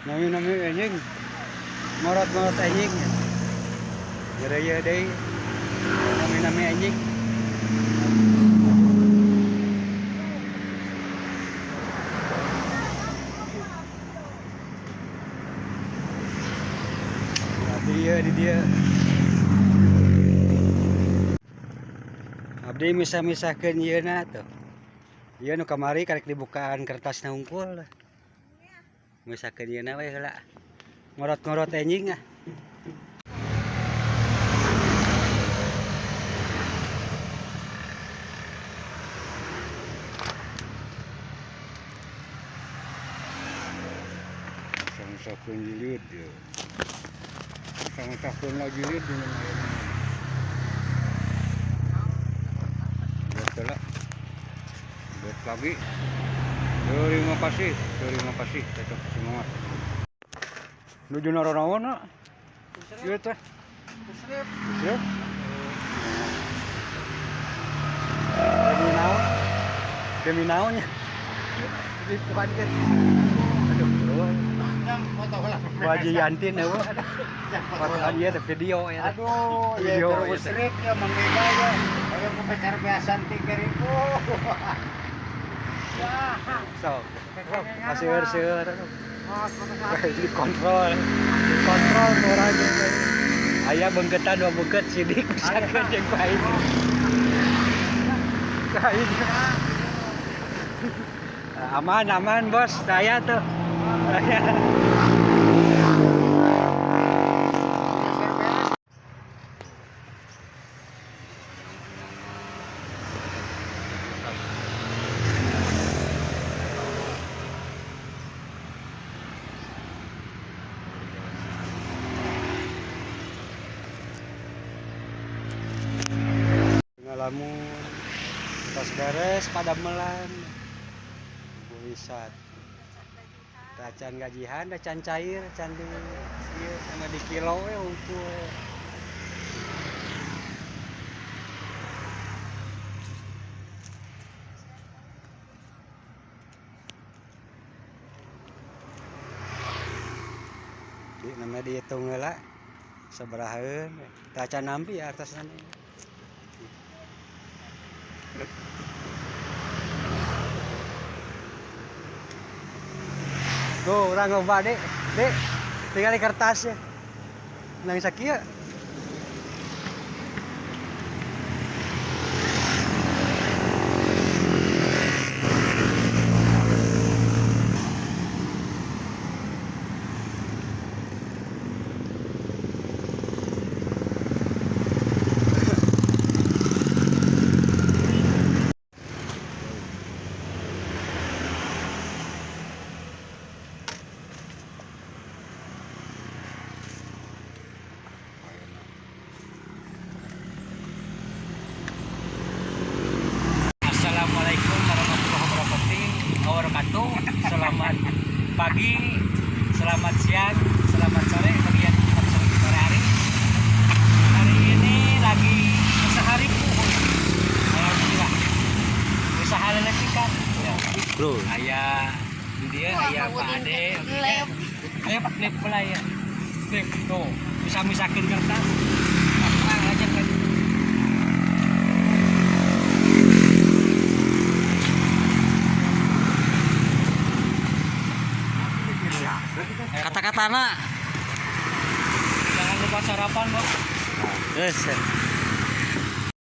Nami anjing. Morot anjing. Geraya deui. Nami anjing. Di dia. Abdi misah-misahkeun ieuna tuh. Ieu nu kamari karek dibukaan kertasna hungkul. Misahkeun ieuna we heula. Ngorot-ngorot anjing ah. Sama-sama jilid ya. Sama-sama jilid dengan airnya. Betul lah. Bet lagi. Terima kasih. Cocok semangat. Nuju naronaon na? Ieu teh. Musrif. Ya. Demi naonnya? Di bukan. Aduh, yang foto lah. Waji Yantin eueuh. Foto dia teh video ya. Aduh, video musrif ya mangga ya. Aya ku pacar biasa 3.000. Ya. So, seur. Dikontrol orangnya. Aya beungketan 2 beungket sidik misalkan jeung baik. Kain. Aman bos, saya tuh. Ngalamun pas beres pada melan wisat tacan gajihan da can cair can di ieu sama di kilo we unggul di namanya dihitung heula sabarahaeun tacan nampi ya atasna. Tuh, orang nyoba dek, tinggal di kertasnya. Nang sakieu. Assalamualaikum warahmatullahi wabarakatuh. Selamat pagi, selamat siang, selamat sore bagi yang sore hari. Hari ini lagi usaha ribu. Alhamdulillah. Usaha lelepikan. Ya. Bro, Ayah dia, ayah Pak Ade. Lep pula ya. Lep tuh. Bisa misakin kertas. Apa aja kan. kata-katana. Jangan lupa sarapan, Bos. Geus.